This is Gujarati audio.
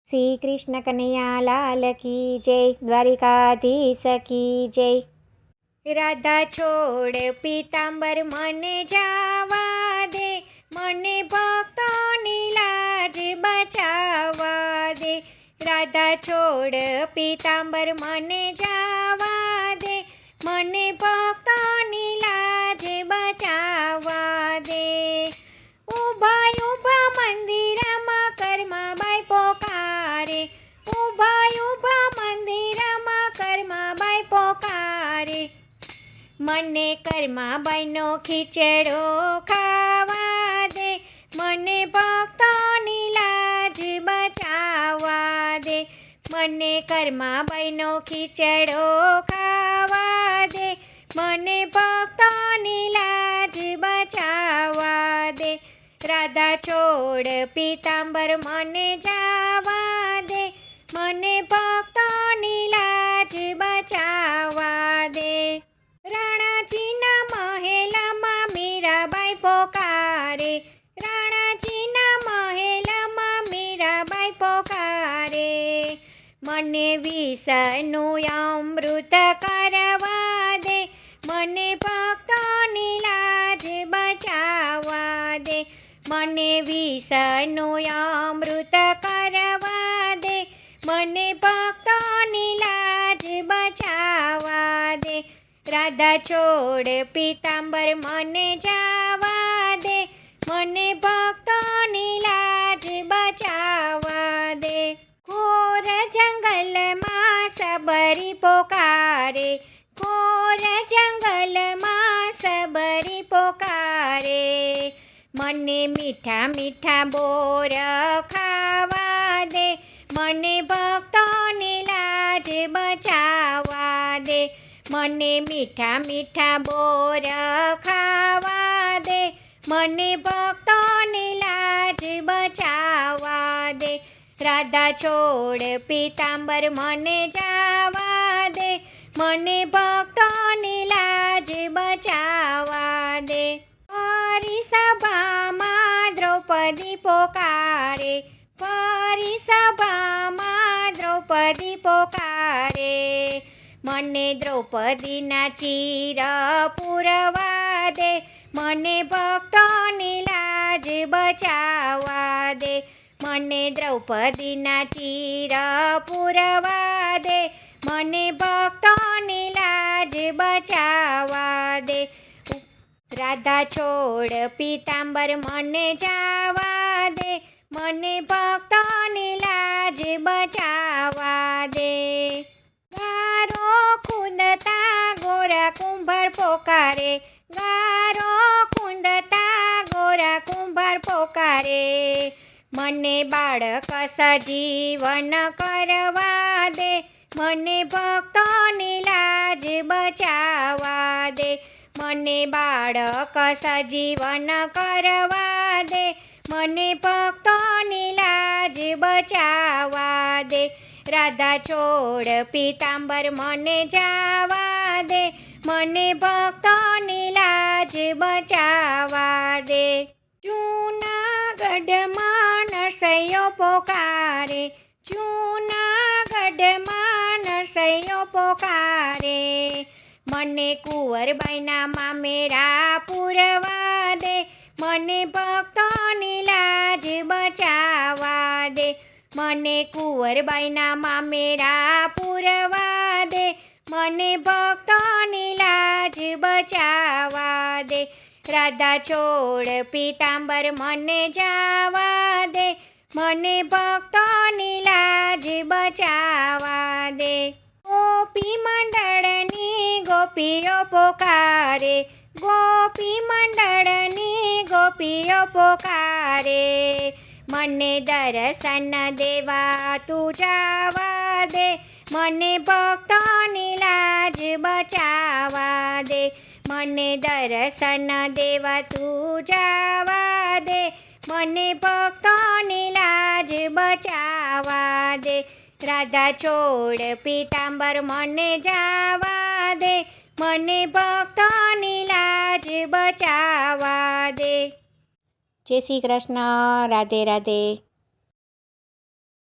શ્રી કૃષ્ણ કનૈયા લાલ કી જય, દ્વારિકાધીશ કી જય. રાધા છોડ પીતાંબર મને જાવા દે, મને ભક્તોની લાજ બચાવવા દે. રાધા છોડ પીતાંબર મને જાવા દે, મને ભક્તોની લાજ બચાવવા દે. ઊભા ઊભા મંદિરમાં કર્માબાઈ પોકારે, ઊભા ઊભા મંદિરમાં કર્માબાઈ પોકારે. મને કર્માબાઈનો ખીચડો ખાવા દે, મને ભક્તોની લાજ બચાવવા દે. મને કર્માબાઈનો ખીચડો ખાવા દે, મને ભક્તોની લાજ બચાવવા દે. રાધા છોડ પીતાંબર મને જાવા દે, મને ભક્તોની લાજ બચાવવા દે. રાણાજીના મહેલમાં મીરાબાઈ પોકારે, રાણાજીના મહેલમાં મીરાબાઈ પોકારે. મને વિષનું અમૃત કરવા દે, મને ભક્તોની લાજ બચાવવા દે. મને વિષનું અમૃત કરવા દે, મને ભક્તોની લાજ બચાવવા દે. રાધા છોડ પીતાંબર મને જાવા દે, મને ભક્તોની લાજ બચાવવા દે. ઘોર જંગલમાં સબરી પોકારે, ઘોર જંગલમાં સબરી પોકારે. મને મીઠા મીઠા બોર ખાવા દે, મને ભક્તોની લાજ બચાવવા દે. મને મીઠા મીઠા બોર ખાવા દે, મને ભક્તોની લાજ બચાવવા દે. રાધા છોડ પીતાંબર મને જાવા દે, મને ભક્તોની લાજ બચાવવા દે. ફરી સભામાં દ્રૌપદી પોકારે, ફરી સભામાં દ્રૌપદી પોકારે. મને દ્રૌપદીના ચીર પૂરવા દે, મને ભક્તોની લાજ બચાવવા દે. મને દ્રૌપદીના ચીર પૂરવા દે, મને ભક્તોની લાજ બચાવવા દે. રાધા છોડ પીતાંબર મને જાવા દે, મને ભક્તોની લાજ બચાવવા દે. ગારો ખૂંદતા ગોરા કુંભાર પોકારે, ગારો ખૂંદતા ગોરા કુંભાર પોકારે. મને બાળક સજીવન કરવા દે, મને ભક્તોની લાજ બચાવવા દે. મને બાળક સજીવન કરવા દે, મને ભક્તોની લાજ બચાવવા દે. રાધા છોડ પીતાંબર મને જાવા દે, મને ભક્તોની લાજ બચાવવા દે. જૂનાગઢમાં નરસૈયો પોકારે, જૂનાગઢમાં નરસૈયો પોકારે. મને કુંવરબાઈના મામેરા પૂરવા દે, મને ભક્તોની લાજ બચાવવા દે. મને કુંવરબાઈના મામેરા પૂરવા દે, મને ભક્તોની લાજ બચાવવા દે. રાધા છોડ પીતાંબર મને જાવા દે, મને ભક્તોની લાજ બચાવવા દે. ગોપી મંડળની ગોપીઓ પોકારે, ગોપી મંડળની ગોપીઓ પોકારે. મને દર્શન દેવા તું જાવા દે, મને ભક્તોની લાજ બચાવવા દે. મને દર્શન દેવા તું જાવા દે, મને ભક્તોની લાજ બચાવવા દે. રાધા છોડ પીતાંબર મને જાવા દે, મને ભક્તોની લાજ બચાવવા દે. જય શ્રી કૃષ્ણ. રાધે રાધે.